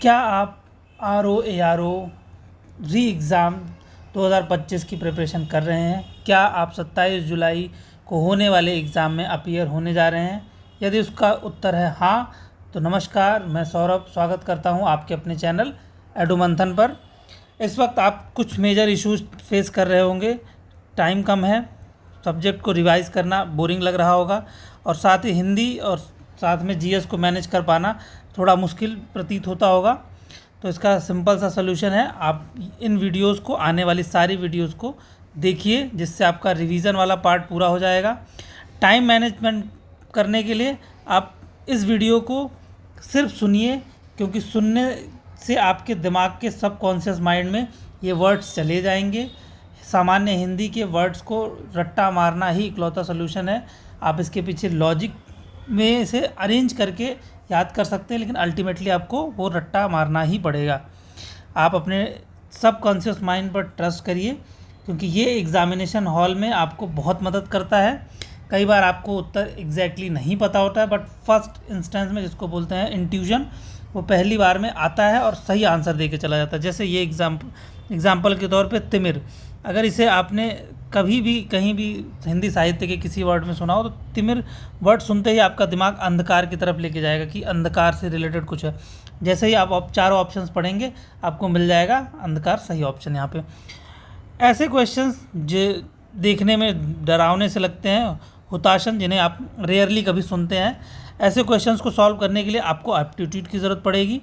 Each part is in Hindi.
क्या आप RO री एग्ज़ाम 2025 की प्रिपरेशन कर रहे हैं? क्या आप 27 जुलाई को होने वाले एग्ज़ाम में अपीयर होने जा रहे हैं? यदि उसका उत्तर है हाँ, तो नमस्कार, मैं सौरभ स्वागत करता हूं आपके अपने चैनल एडुमंथन पर। इस वक्त आप कुछ मेजर इश्यूज फेस कर रहे होंगे। टाइम कम है, सब्जेक्ट को रिवाइज़ करना बोरिंग लग रहा होगा और साथ ही हिंदी और साथ में जीएस को मैनेज कर पाना थोड़ा मुश्किल प्रतीत होता होगा। तो इसका सिंपल सा सलूशन है, आप इन वीडियोस को, आने वाली सारी वीडियोस को देखिए, जिससे आपका रिवीजन वाला पार्ट पूरा हो जाएगा। टाइम मैनेजमेंट करने के लिए आप इस वीडियो को सिर्फ सुनिए, क्योंकि सुनने से आपके दिमाग के सबकॉन्शियस माइंड में ये वर्ड्स चले जाएंगे। सामान्य हिंदी के वर्ड्स को रट्टा मारना ही इकलौता सलूशन है। आप इसके पीछे लॉजिक में से अरेंज करके याद कर सकते हैं, लेकिन अल्टीमेटली आपको वो रट्टा मारना ही पड़ेगा। आप अपने सबकॉन्शियस माइंड पर ट्रस्ट करिए, क्योंकि ये एग्ज़ामिनेशन हॉल में आपको बहुत मदद करता है। कई बार आपको उत्तर एग्जैक्टली नहीं पता होता है, बट फर्स्ट इंस्टेंस में, जिसको बोलते हैं इंट्यूजन, वो पहली बार में आता है और सही आंसर दे के चला जाता है। जैसे ये एग्जाम्पल के तौर पे तिमिर, अगर इसे आपने कभी भी कहीं भी हिंदी साहित्य के किसी वर्ड में सुना हो, तो तिमिर वर्ड सुनते ही आपका दिमाग अंधकार की तरफ लेके जाएगा कि अंधकार से रिलेटेड कुछ है। जैसे ही आप चारों ऑप्शंस पढ़ेंगे, आपको मिल जाएगा अंधकार सही ऑप्शन यहाँ पे। ऐसे क्वेश्चंस जो देखने में डरावने से लगते हैं, हुताशन, जिन्हें आप रेयरली कभी सुनते हैं, ऐसे क्वेश्चंस को सॉल्व करने के लिए आपको एप्टीट्यूड की ज़रूरत पड़ेगी।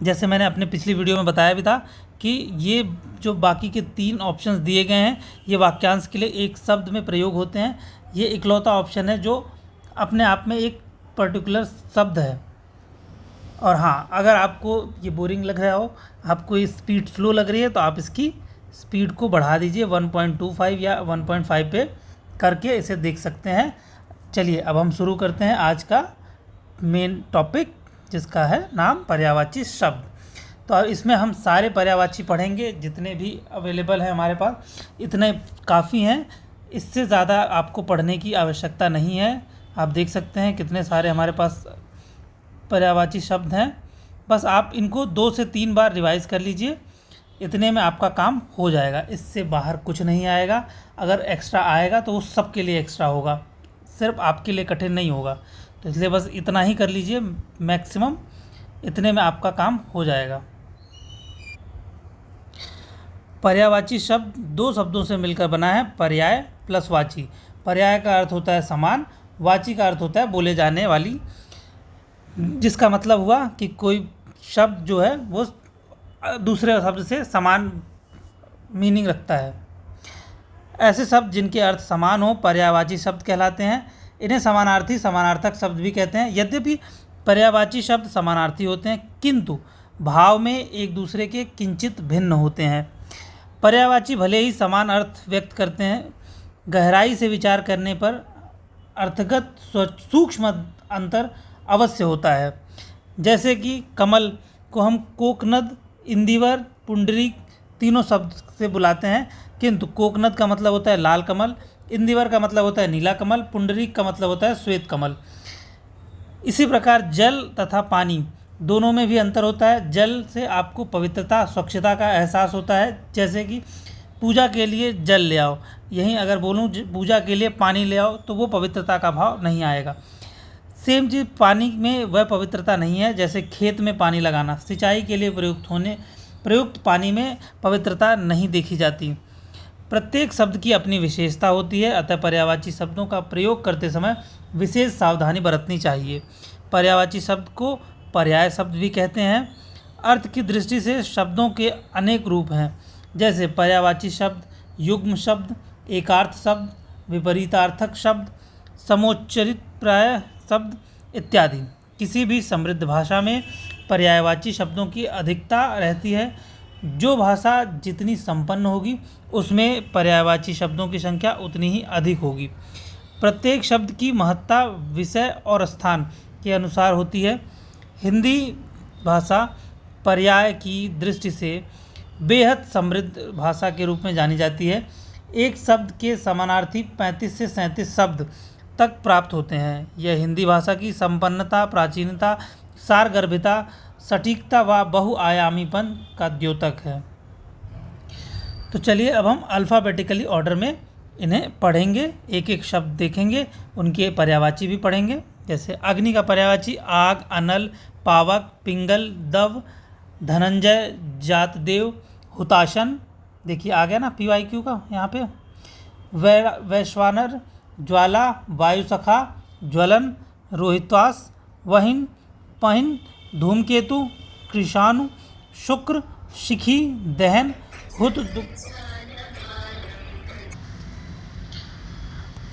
जैसे मैंने अपने पिछली वीडियो में बताया भी था कि ये जो बाकी के 3 ऑप्शंस दिए गए हैं, ये वाक्यांश के लिए एक शब्द में प्रयोग होते हैं। ये इकलौता ऑप्शन है जो अपने आप में एक पर्टिकुलर शब्द है। और हाँ, अगर आपको ये बोरिंग लग रहा हो, आपको ये स्पीड स्लो लग रही है, तो आप इसकी स्पीड को बढ़ा दीजिए 1.25 या 1.5 पे करके इसे देख सकते हैं। चलिए अब हम शुरू करते हैं आज का मेन टॉपिक, जिसका है नाम पर्यायवाची शब्द। तो इसमें हम सारे पर्यायवाची पढ़ेंगे, जितने भी अवेलेबल हैं हमारे पास, इतने काफ़ी हैं। इससे ज़्यादा आपको पढ़ने की आवश्यकता नहीं है। आप देख सकते हैं कितने सारे हमारे पास पर्यायवाची शब्द हैं। बस आप इनको 2 से 3 बार रिवाइज़ कर लीजिए, इतने में आपका काम हो जाएगा। इससे बाहर कुछ नहीं आएगा। अगर एक्स्ट्रा आएगा तो वो सबके लिए एक्स्ट्रा होगा, सिर्फ आपके लिए कठिन नहीं होगा। तो इसलिए बस इतना ही कर लीजिए मैक्सिमम, इतने में आपका काम हो जाएगा। पर्यायवाची शब्द 2 शब्दों से मिलकर बना है, पर्याय प्लस वाची। पर्याय का अर्थ होता है समान, वाची का अर्थ होता है बोले जाने वाली, जिसका मतलब हुआ कि कोई शब्द जो है वो दूसरे शब्द से समान मीनिंग रखता है। ऐसे शब्द जिनके अर्थ समान हो पर्यायवाची शब्द कहलाते हैं। इन्हें समानार्थी, समानार्थक शब्द भी कहते हैं। यद्यपि पर्यायवाची शब्द समानार्थी होते हैं, किंतु भाव में एक दूसरे के किंचित भिन्न होते हैं। पर्यायवाची भले ही समान अर्थ व्यक्त करते हैं, गहराई से विचार करने पर अर्थगत सूक्ष्म अंतर अवश्य होता है। जैसे कि कमल को हम कोकनद, इंदिवर, पुंडरीक तीनों शब्द से बुलाते हैं, किंतु कोकनद का मतलब होता है लाल कमल, इंदिवर का मतलब होता है नीला कमल, पुंडरीक का मतलब होता है श्वेत कमल। इसी प्रकार जल तथा पानी दोनों में भी अंतर होता है। जल से आपको पवित्रता, स्वच्छता का एहसास होता है। जैसे कि पूजा के लिए जल ले आओ, यहीं अगर बोलूँ पूजा के लिए पानी ले आओ, तो वो पवित्रता का भाव नहीं आएगा। सेम चीज़ पानी में वह पवित्रता नहीं है जैसे खेत में पानी लगाना। सिंचाई के लिए प्रयुक्त पानी में पवित्रता नहीं देखी जाती। प्रत्येक शब्द की अपनी विशेषता होती है, अतः पर्यायवाची शब्दों का प्रयोग करते समय विशेष सावधानी बरतनी चाहिए। पर्यायवाची शब्द को पर्याय शब्द भी कहते हैं। अर्थ की दृष्टि से शब्दों के अनेक रूप हैं, जैसे पर्यायवाची शब्द, युग्म शब्द, एकार्थ शब्द, विपरीतार्थक शब्द, समोच्चरित प्राय शब्द इत्यादि। किसी भी समृद्ध भाषा में पर्यायवाची शब्दों की अधिकता रहती है। जो भाषा जितनी संपन्न होगी, उसमें पर्यायवाची शब्दों की संख्या उतनी ही अधिक होगी। प्रत्येक शब्द की महत्ता विषय और स्थान के अनुसार होती है। हिंदी भाषा पर्याय की दृष्टि से बेहद समृद्ध भाषा के रूप में जानी जाती है। एक शब्द के समानार्थी 35 से 37 शब्द तक प्राप्त होते हैं। यह हिंदी भाषा की संपन्नता, प्राचीनता, सारगर्भिता, सटीकता व बहुआयामीपन का द्योतक है। तो चलिए अब हम अल्फ़ाबेटिकली ऑर्डर में इन्हें पढ़ेंगे, एक एक शब्द देखेंगे, उनके पर्यायवाची भी पढ़ेंगे। जैसे अग्नि का पर्यायवाची आग, अनल, पावक, पिंगल, दव, धनंजय, जातदेव, हुताशन। देखिए आ गया ना PYQ का यहाँ पे। वैश्वानर, ज्वाला, वायुसखा, ज्वलन, रोहितास, वहिन, पहिन, धूमकेतु, कृषाणु, शुक्र, शिखी, दहन, हुत,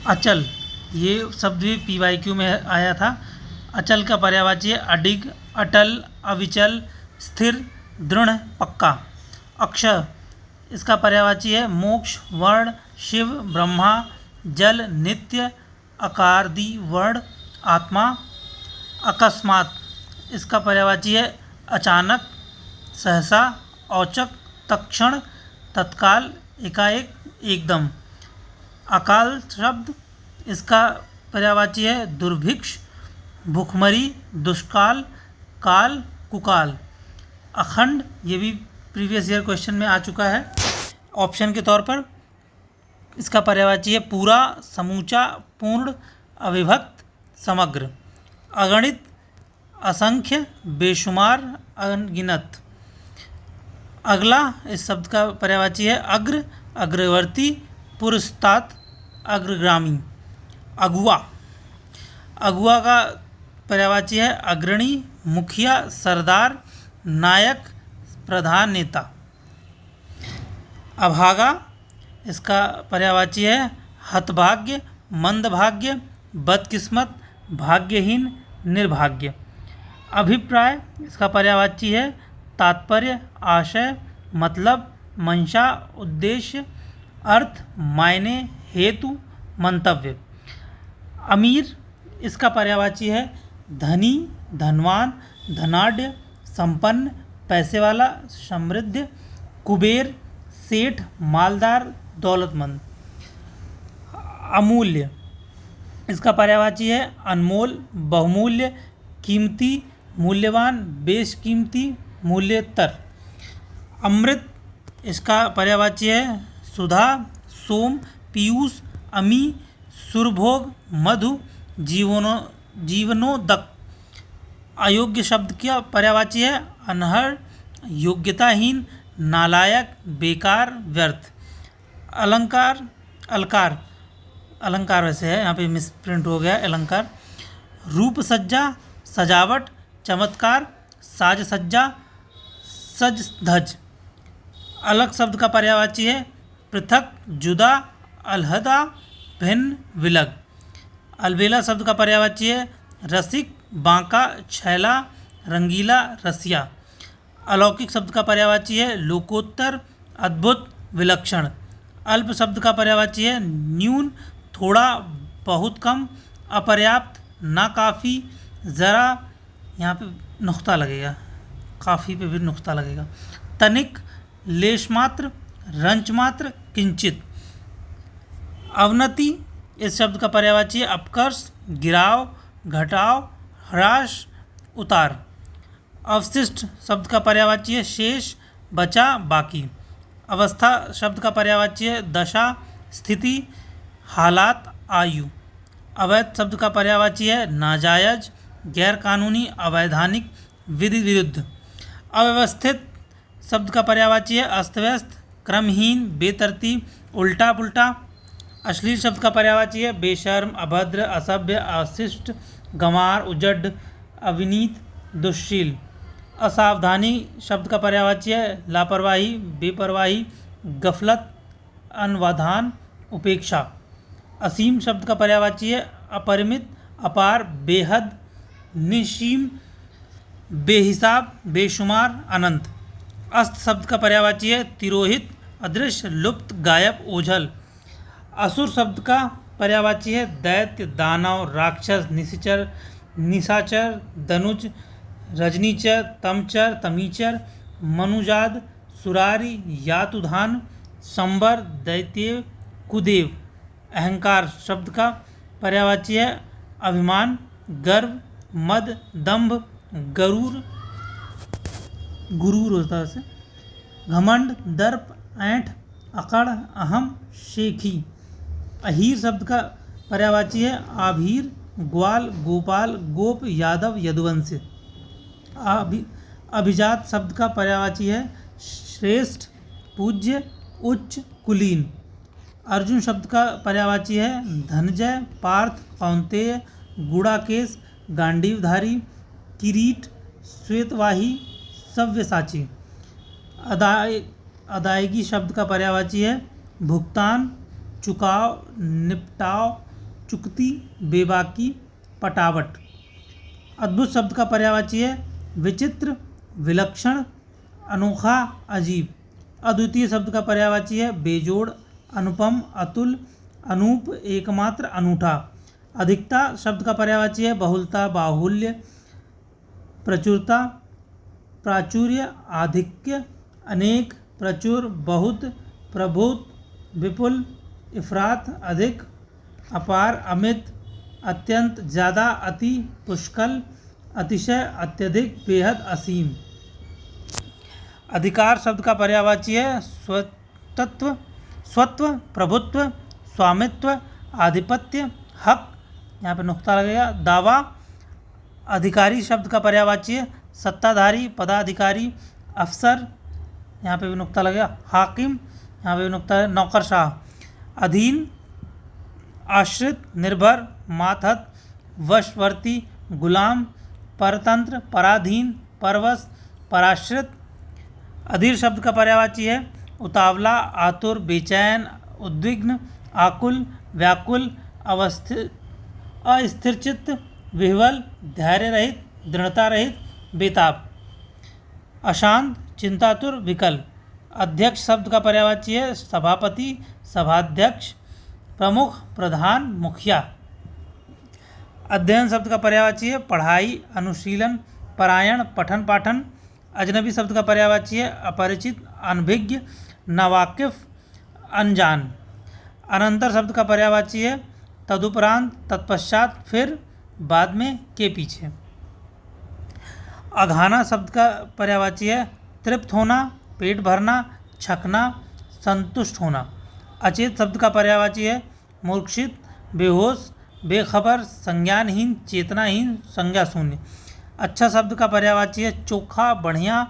अचल। ये शब्द भी PYQ में आया था। अचल का पर्यायवाची है अडिग, अटल, अविचल, स्थिर, दृढ़, पक्का। अक्षय, इसका पर्यायवाची है मोक्ष, वर्ण, शिव, ब्रह्मा, जल, नित्य, अकारदी, वर्ण, आत्मा। अकस्मात, इसका पर्यायवाची है अचानक, सहसा, औचक, तत्क्षण, तत्काल, एकाएक, एकदम। अकाल शब्द, इसका पर्यायवाची है दुर्भिक्ष, भूखमरी, दुष्काल, काल, कुकाल। अखंड, ये भी प्रीवियस ईयर क्वेश्चन में आ चुका है ऑप्शन के तौर पर। इसका पर्यायवाची है पूरा, समूचा, पूर्ण, अविभक्त, समग्र। अगणित, असंख्य, बेशुमार, अनगिनत। अगला, इस शब्द का पर्यायवाची है अग्र, अग्रवर्ती, पुरस्तात्, अग्रगामी। अगुआ, अगुआ का पर्यायवाची है अग्रणी, मुखिया, सरदार, नायक, प्रधान नेता। अभागा, इसका पर्यायवाची है हतभाग्य, मंदभाग्य, बदकिस्मत, भाग्यहीन, निर्भाग्य। अभिप्राय, इसका पर्यायवाची है तात्पर्य, आशय, मतलब, मंशा, उद्देश्य, अर्थ, मायने, हेतु, मंतव्य। अमीर, इसका पर्यायवाची है धनी, धनवान, धनाढ्य, संपन्न, पैसे वाला, समृद्ध। कुबेर, सेठ, मालदार, दौलतमंद। अमूल्य, इसका पर्यायवाची है अनमोल, बहुमूल्य, कीमती, मूल्यवान, बेशकीमती, मूल्यतर। अमृत, इसका पर्यायवाची है सुधा, सोम, पीयूष, अमी, सुरभोग, मधु, जीवनोदक। अयोग्य शब्द का पर्यायवाची है अनर्ह, योग्यताहीन, नालायक, बेकार, व्यर्थ। अलंकार, अलकार, अलंकार वैसे है, यहाँ पे मिसप्रिंट हो गया अलंकार। रूप सज्जा, सजावट, चमत्कार, साज सज्जा, सज धज। अलग शब्द का पर्यायवाची है पृथक, जुदा, अलहदा, भिन्न, विलग। अलबेला शब्द का पर्यायवाची है रसिक, बांका, छैला, रंगीला, रसिया। अलौकिक शब्द का पर्यायवाची है लोकोत्तर, अद्भुत, विलक्षण। अल्प शब्द का पर्यायवाची है न्यून, थोड़ा, बहुत कम, अपर्याप्त, नाकाफ़ी, ज़रा, यहाँ पे नुक्ता लगेगा, काफ़ी पे भी नुक्ता लगेगा। तनिक, लेश मात्र, रंच मात्र, किंचित। अवनति, इस शब्द का पर्यायवाची है अपकर्ष, गिराव, घटाव, ह्रास, उतार। अवशिष्ट शब्द का पर्यायवाची है शेष, बचा, बाकी। अवस्था शब्द का पर्यायवाची है दशा, स्थिति, हालात, आयु। अवैध शब्द का पर्यायवाची है नाजायज, गैरकानूनी, अवैधानिक, विधि विरुद्ध। अव्यवस्थित शब्द का पर्यायवाची है अस्त व्यस्त, क्रमहीन, बेतरतीब, उल्टा पुल्टा। अश्लील शब्द का पर्यायवाची है बेशर्म, अभद्र, असभ्य, अशिष्ट, गंवार, उजड़, अविनीत, दुश्शील। असावधानी शब्द का पर्यायवाची है लापरवाही, बेपरवाही, गफलत, अनवधान, उपेक्षा। असीम शब्द का पर्यायवाची है अपरिमित, अपार, बेहद, निसीम, बेहिसाब, बेशुमार, अनंत। अस्त शब्द का पर्यायवाची है तिरोहित, अदृश्य, लुप्त, गायब, ओझल। असुर शब्द का पर्यायवाची है दैत्य, दानव, राक्षस, निशाचर, दनुज, रजनीचर, तमचर, तमीचर, मनुजाद, सुरारी, यातुधान, संबर, दैत्य, कुदेव। अहंकार शब्द का पर्यायवाची है अभिमान, गर्व, मद, दंभ, गरूर, गुरूर होता है से। घमंड, दर्प, ऐंठ, अकड़, अहम, शेखी। अहीर शब्द का पर्यायवाची है आभीर, ग्वाल, गोपाल, गोप, यादव, यदुवंशी। अभिजात शब्द का पर्यायवाची है श्रेष्ठ, पूज्य, उच्च, कुलीन। अर्जुन शब्द का पर्यायवाची है धनंजय, पार्थ, कौंतेय, गुड़ाकेश, गांडीवधारी, किरीट, श्वेतवाही, सव्यसाची। अदायगी शब्द का पर्यायवाची है भुगतान, चुकाव, निपटाव, चुकती, बेबाकी, पटावट। अद्भुत शब्द का पर्यायवाची है विचित्र, विलक्षण, अनोखा, अजीब। अद्वितीय शब्द का पर्यायवाची है बेजोड़, अनुपम, अतुल, अनूप, एकमात्र, अनूठा। अधिकता शब्द का पर्यायवाची है बहुलता, बाहुल्य, प्रचुरता, प्राचुर्य, आधिक्य, अनेक, प्रचुर, बहुत, प्रभुत, विपुल, इफरात, अधिक, अपार, अमित, अत्यंत, ज़्यादा, अति, पुष्कल, अतिशय, अत्यधिक, बेहद, असीम। अधिकार शब्द का पर्यायवाची है स्वत्व, प्रभुत्व, स्वामित्व, आधिपत्य, हक। यहाँ पे नुक्ता लगेगा। दावा। अधिकारी शब्द का पर्यायवाची है सत्ताधारी, पदाधिकारी, अफसर। यहाँ पे भी नुक्ता लगेगा। हाकिम, यहाँ पे भी नुक्ता है। नौकरशाह। अधीन, आश्रित, निर्भर, मातहत, वशवर्ती, गुलाम, परतंत्र, पराधीन, परवश, पराश्रित। अधीर शब्द का पर्यायवाची है उतावला, आतुर, बेचैन, उद्विग्न, आकुल, व्याकुल, अस्थिरचित्त, विह्वल, धैर्य रहित, दृढ़ता रहित, बेताब। अशांत, चिंतातुर, विकल। अध्यक्ष शब्द का पर्यायवाची है सभापति, सभाध्यक्ष, प्रमुख, प्रधान, मुखिया। अध्ययन शब्द का पर्यायवाची है पढ़ाई, अनुशीलन, परायण, पठन पाठन। अजनबी शब्द का पर्यायवाची है अपरिचित, अनभिज्ञ, नावाकिफ, अनजान। अनंतर शब्द का पर्यायवाची है तदुपरांत, तत्पश्चात, फिर, बाद में, के पीछे। अघाना शब्द का पर्यायवाची है तृप्त होना, पेट भरना, छकना, संतुष्ट होना। अचेत शब्द का पर्यायवाची है मूर्छित, बेहोश, बेखबर, संज्ञानहीन, चेतनाहीन, संज्ञा शून्य। अच्छा शब्द का पर्यायवाची है चोखा, बढ़िया,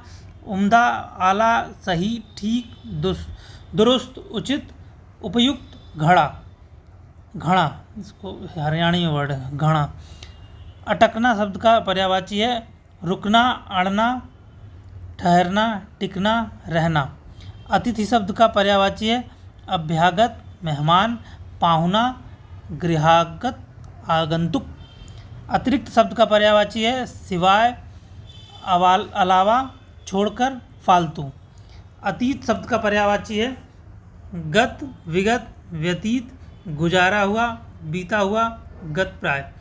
उम्दा, आला, सही, ठीक, दुरुस्त, उचित, उपयुक्त, घड़ा। घड़ा, इसको हरियाणी में वर्ड है घड़ा। अटकना शब्द का पर्यायवाची है रुकना, अड़ना, ठहरना, टिकना, रहना। अतिथि शब्द का पर्यायवाची है अभ्यागत, मेहमान, पाहुना, गृहागत, आगंतुक। अतिरिक्त शब्द का पर्यायवाची है सिवाय, अलावा, छोड़कर, फालतू। अतीत शब्द का पर्यायवाची है गत, विगत, व्यतीत, गुजारा हुआ, बीता हुआ, गत प्राय।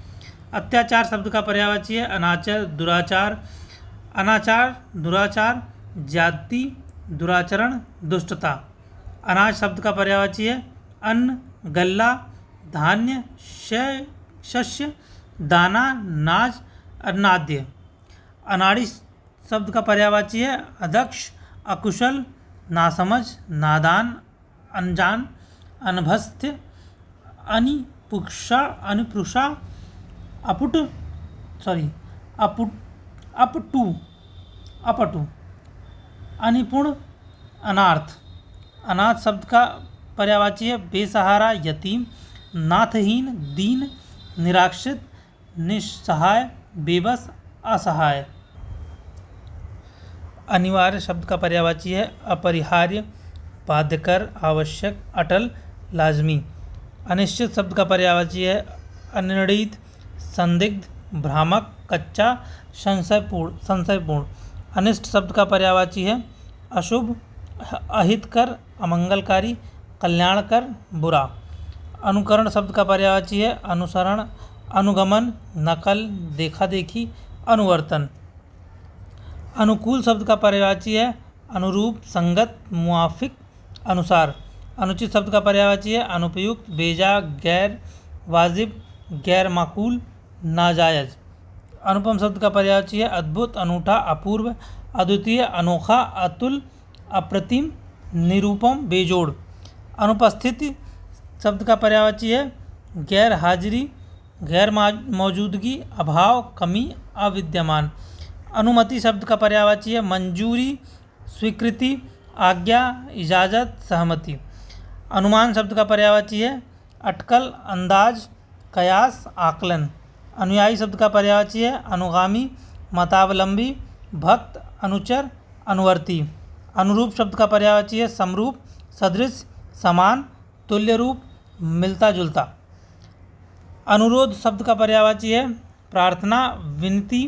अत्याचार शब्द का पर्यायवाची है अनाचार, दुराचार, अनाचार, दुराचार, ज्यादती, दुराचरण, दुष्टता। अनाज शब्द का पर्यायवाची है अन्न, गल्ला, धान्य, शस्य, दाना, नाज, अन्नाद्य। अनाड़ी शब्द का पर्यायवाची है अदक्ष, अकुशल, नासमझ, नादान, अनजान, अनभस्थ्य, अनिपुषा, अपटु, अनिपुण, अनार्थ। अनाथ शब्द का पर्यायवाची है बेसहारा, यतीम, नाथहीन, दीन, निराश्रित, निस्सहाय, बेबस, असहाय। अनिवार्य शब्द का पर्यायवाची है अपरिहार्य, बाध्यकर, आवश्यक, अटल, लाजमी। अनिश्चित शब्द का पर्यायवाची है अनिर्णीत, संदिग्ध, भ्रामक, कच्चा, संशयपूर्ण। अनिष्ट शब्द का पर्यायवाची है अशुभ, अहितकर, अमंगलकारी, कल्याणकर, बुरा। अनुकरण शब्द का पर्यायवाची है अनुसरण, अनुगमन, नकल, देखा देखी, अनुवर्तन। अनुकूल शब्द का पर्यायवाची है अनुरूप, संगत, मुआफिक, अनुसार। अनुचित शब्द का पर्यायवाची है अनुपयुक्त, बेजा, गैर वाजिब, गैर माकूल, नाजायज। अनुपम शब्द का पर्यायवाची है अद्भुत, अनूठा, अपूर्व, अद्वितीय, अनोखा, अतुल, अप्रतिम, निरूपम, बेजोड़। अनुपस्थिति शब्द का पर्यायवाची है गैर हाजिरी, गैर मौजूदगी, अभाव, कमी, अविद्यमान। अनुमति शब्द का पर्यायवाची है मंजूरी, स्वीकृति, आज्ञा, इजाज़त, सहमति। अनुमान शब्द का पर्यायवाची है अटकल, अंदाज, कयास, आकलन। अनुयायी शब्द का पर्यायवाची है अनुगामी, मतावलंबी, भक्त, अनुचर, अनुवर्ती। अनुरूप शब्द का पर्यायवाची है समरूप, सदृश, समान, तुल्य रूप, मिलता जुलता। अनुरोध शब्द का पर्यायवाची है प्रार्थना, विनती,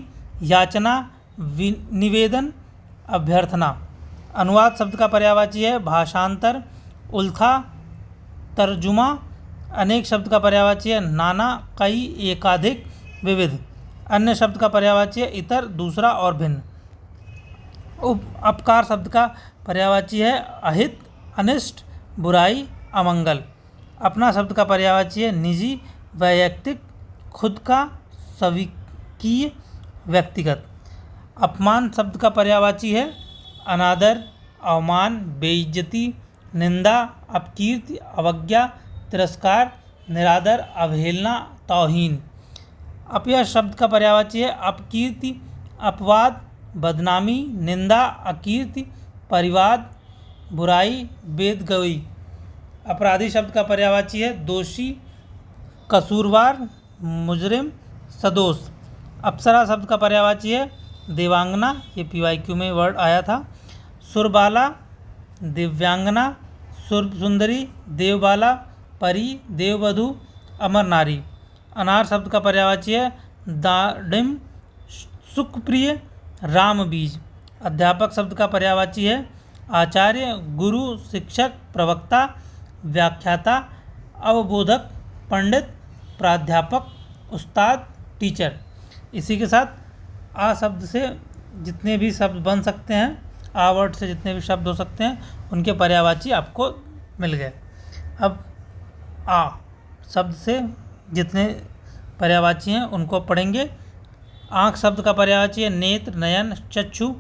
याचना, निवेदन, अभ्यर्थना। अनुवाद शब्द का पर्यायवाची है भाषांतर, उल्था, तर्जुमा। अनेक शब्द का पर्यायवाची है नाना, कई, एकाधिक, विविध। अन्य शब्द का पर्यायवाची है इतर, दूसरा और भिन्न। अपकार शब्द का पर्यायवाची है अहित, अनिष्ट, बुराई, अमंगल। अपना शब्द का पर्यायवाची है निजी, वैयक्तिक, खुद का, स्वीकीय, व्यक्तिगत। अपमान शब्द का पर्यायवाची है अनादर, अवमान, बेइज्जती, निंदा, अपकीर्ति, अवज्ञा, तिरस्कार, निरादर, अवहेलना, तौहीन। अपयश शब्द का पर्यायवाची है अपकीर्ति, अपवाद, बदनामी, निंदा, अकीर्ति, परिवाद, बुराई, बेदगोई। अपराधी शब्द का पर्यायवाची है दोषी, कसूरवार, मुजरिम, सदोष। अप्सरा शब्द का पर्यायवाची है देवांगना, ये PYQ में वर्ड आया था। सुरबाला, दिव्यांगना, सुंदरी, देवबाला, परी, देववधू, अमर नारी। अनार शब्द का पर्यायवाची है दाडिम, सुखप्रिय, राम बीज। अध्यापक शब्द का पर्यायवाची है आचार्य, गुरु, शिक्षक, प्रवक्ता, व्याख्याता, अवबोधक, पंडित, प्राध्यापक, उस्ताद, टीचर। इसी के साथ आ शब्द से जितने भी शब्द बन सकते हैं, आ वर्ड से जितने भी शब्द हो सकते हैं, उनके पर्यायवाची आपको मिल गए। अब आ शब्द से जितने पर्यायवाची हैं उनको पढ़ेंगे। आँख शब्द का पर्यायवाची है नेत्र, नयन, चक्षु,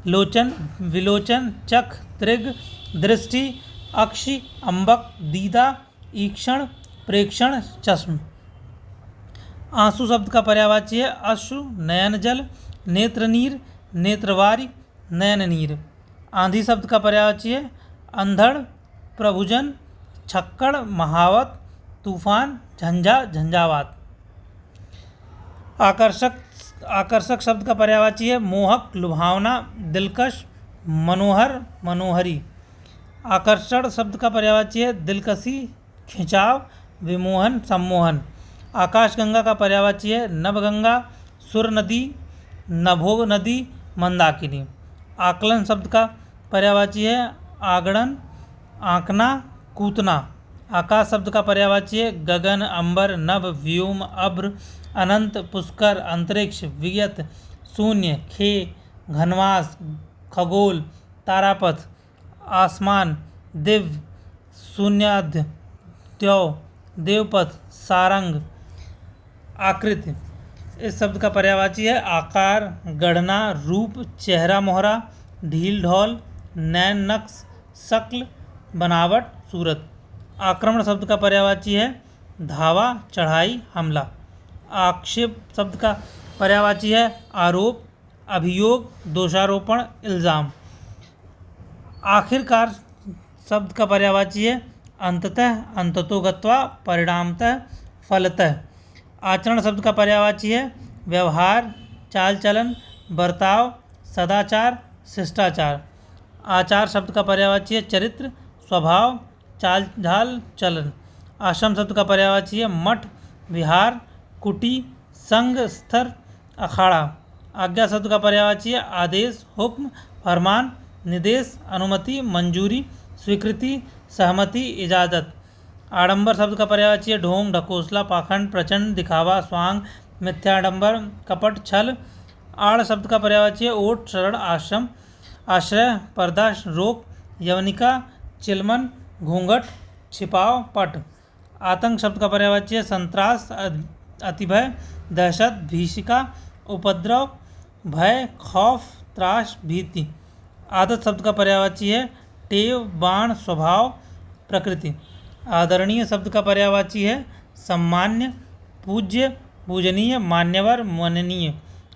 लोचन, विलोचन, चख, दृग, दृष्टि, अक्षि, अम्बक, दीदा, ईक्षण, प्रेक्षण, चश्म। आंसू शब्द का पर्यायवाची है अश्रु, नयन जल, नेत्र नीर, नेत्रवारी, नयन नीर। आंधी शब्द का पर्यायवाची है अंधड़, प्रभुजन, छक्कड़, महावत, तूफान, झंझा, झंझावात। आकर्षक शब्द का पर्यायवाची है मोहक, लुभावना, दिलकश, मनोहर, मनोहरी। आकर्षण शब्द का पर्यायवाची है दिलकशी, खिंचाव, विमोहन, सम्मोहन। आकाशगंगा का पर्यायवाची है नभगंगा, सुर नदी, नभोग नदी, मंदाकिनी। आकलन शब्द का पर्यायवाची है आगड़न, आंकना, कूतना। आकाश शब्द का पर्यायवाची है गगन, अंबर, नभ, व्योम, अभ्र, अनंत, पुष्कर, अंतरिक्ष, वियत, शून्य, खे, घनवास, खगोल, तारापथ, आसमान, दिव्य, शून्याध्य, द्यौ, देवपथ, सारंग। आकृति इस शब्द का पर्यायवाची है आकार, गढ़ना, रूप, चेहरा मोहरा, ढील ढौल, नैन नक्श, शक्ल, बनावट, सूरत। आक्रमण शब्द का पर्यायवाची है धावा, चढ़ाई, हमला। आक्षेप शब्द का पर्यायवाची है आरोप, अभियोग, दोषारोपण, इल्ज़ाम। आखिरकार शब्द का पर्यायवाची है अंततः, अंततोगत्वा, परिणामतः, फलतः। आचरण शब्द का पर्यायवाची है व्यवहार, चाल चलन, बर्ताव, सदाचार, शिष्टाचार। आचार शब्द का पर्यायवाची है चरित्र, स्वभाव, चाल ढाल, चलन। आश्रम शब्द का पर्यायवाची है मठ, विहार, कुटी, संघ, स्तर, अखाड़ा। आज्ञा शब्द का पर्यायवाची है आदेश, हुक्म, फरमान, निर्देश, अनुमति, मंजूरी, स्वीकृति, सहमति, इजाज़त। आडंबर शब्द का पर्यायवाची है ढोंग, ढकोसला, पाखंड, प्रचंड, दिखावा, स्वांग, मिथ्याडंबर, कपट, छल। आड़ शब्द का पर्यायवाची है ओट, शरण, आश्रम, आश्रय, पर्दा, रोक, यवनिका, चिलमन, घूंघट, छिपाव, पट। आतंक शब्द का पर्यायवाची है संत्रास, अतिभय, दहशत, भीषिका, उपद्रव, भय, खौफ, त्रास, भीति। आदत शब्द का पर्यायवाची है टेव, बाण, स्वभाव, प्रकृति। आदरणीय शब्द का पर्यायवाची है सम्मान्य, पूज्य, पूजनीय, मान्यवर, माननीय।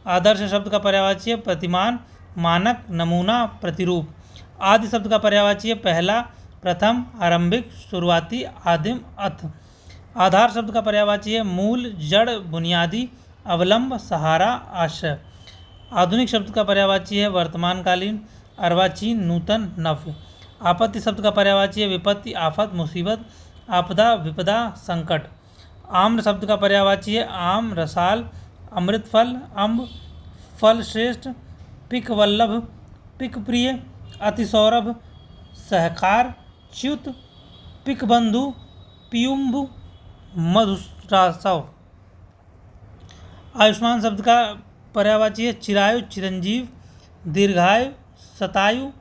आदर्श शब्द का पर्यायवाची है प्रतिमान, मानक, नमूना, प्रतिरूप। आदि शब्द का पर्यायवाची है पहला, प्रथम, आरंभिक, शुरुआती, आदिम, अथ। आधार शब्द का पर्यायवाची है मूल, जड़, बुनियादी, अवलंब, सहारा, आश्रय। आधुनिक शब्द का पर्यायवाची है वर्तमानकालीन, अर्वाचीन, नूतन, नव्य। आपत्ति शब्द का पर्यायवाची है विपत्ति, आफत, मुसीबत, आपदा, विपदा, संकट। आम्र शब्द का पर्यायवाची है आम, रसाल, अमृत फल, अम्ब, फल श्रेष्ठ, पिक वल्लभ, पिक प्रिय, अतिसौरभ, सहकार, च्युत, पिक बंधु, पियुम्बु, मधुरासव। आयुष्मान शब्द का पर्यायवाची है चिरायु, चिरंजीव, दीर्घायु, शतायु,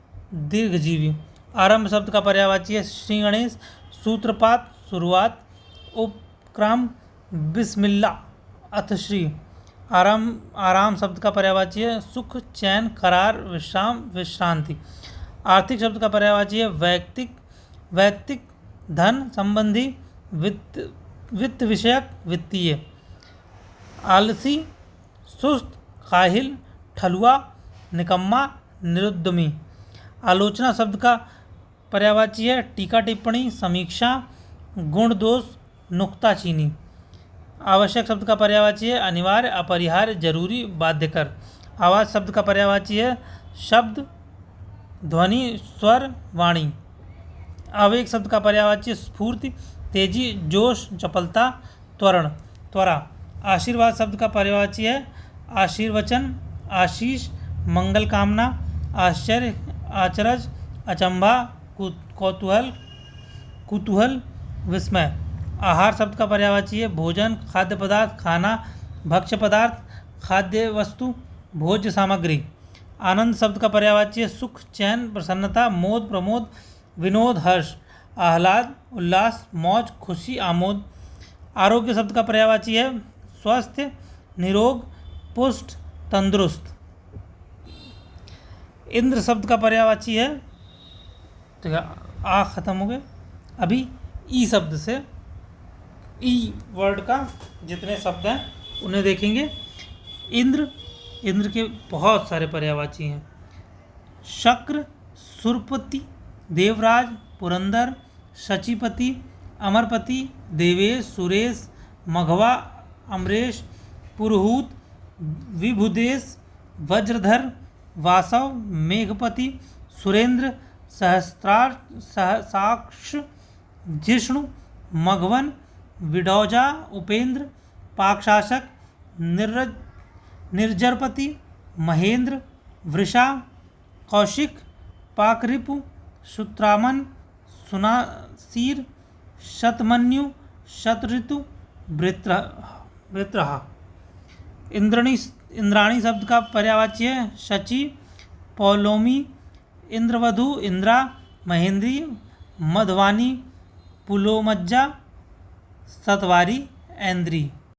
दीर्घजीवी। आरंभ शब्द का पर्यायवाची है श्री गणेश, सूत्रपात, शुरुआत, उपक्रम, बिस्मिल्लाह, अथश्री। आराम शब्द का पर्यायवाची है सुख, चैन, करार, विश्राम, विश्रांति। आर्थिक शब्द का पर्यायवाची है वैयक्तिक, धन संबंधी, वित्त विषयक, वित्तीय। आलसी, सुस्त, काहिल, ठलुआ, निकम्मा, निरुद्यमी। आलोचना शब्द का पर्यायवाची है टीका टिप्पणी, समीक्षा, गुण दोष, नुक्ताचीनी। आवश्यक शब्द का पर्यायवाची है अनिवार्य, अपरिहार्य, जरूरी, बाध्यकर। आवाज शब्द का पर्यायवाची है शब्द, ध्वनि, स्वर, वाणी। आवेग शब्द का पर्यायवाची है स्फूर्ति, तेजी, जोश, चपलता, त्वरा। आशीर्वाद शब्द का पर्यायवाची है आशीर्वचन, आशीष, मंगल कामना, आश्चर्य, अचरज, अचंभा, कुतूहल, विस्मय। आहार शब्द का पर्यायवाची है भोजन, खाद्य पदार्थ, खाना, भक्ष्य पदार्थ, खाद्य वस्तु, भोज्य सामग्री। आनंद शब्द का पर्यायवाची है सुख, चैन, प्रसन्नता, मोद, प्रमोद, विनोद, हर्ष, आह्लाद, उल्लास, मौज, खुशी, आमोद। आरोग्य शब्द का पर्यायवाची है स्वस्थ, निरोग, पुष्ट, तंदुरुस्त। इंद्र शब्द का पर्यायवाची है तो आ खत्म हो गए। अभी ई शब्द से ई वर्ड का जितने शब्द हैं उन्हें देखेंगे। इंद्र के बहुत सारे पर्यायवाची हैं। शक्र, सुरपति, देवराज, पुरंदर, शचीपति, अमरपति, देवेश, सुरेश, मघवा, अमरेश, पुरोहित, विभुदेश, वज्रधर, वासव, मेघपति, सुरेंद्र, साक्ष, जिष्णु, मघवन, विडौजा, उपेंद्र, पाकशासक, निर्जरपति, महेंद्र, वृषा, कौशिक, पाकरिपु, सुत्रामन, सुनासीर, शतमन्यु, शतऋतु, वृत्रहा। इंद्राणी शब्द का पर्यायवाची है शची, पौलोमी, इंद्रवधु, इंद्रा, महेंद्री, मधवानी, पुलोमज्जा, सतवारी, ऐन्द्री।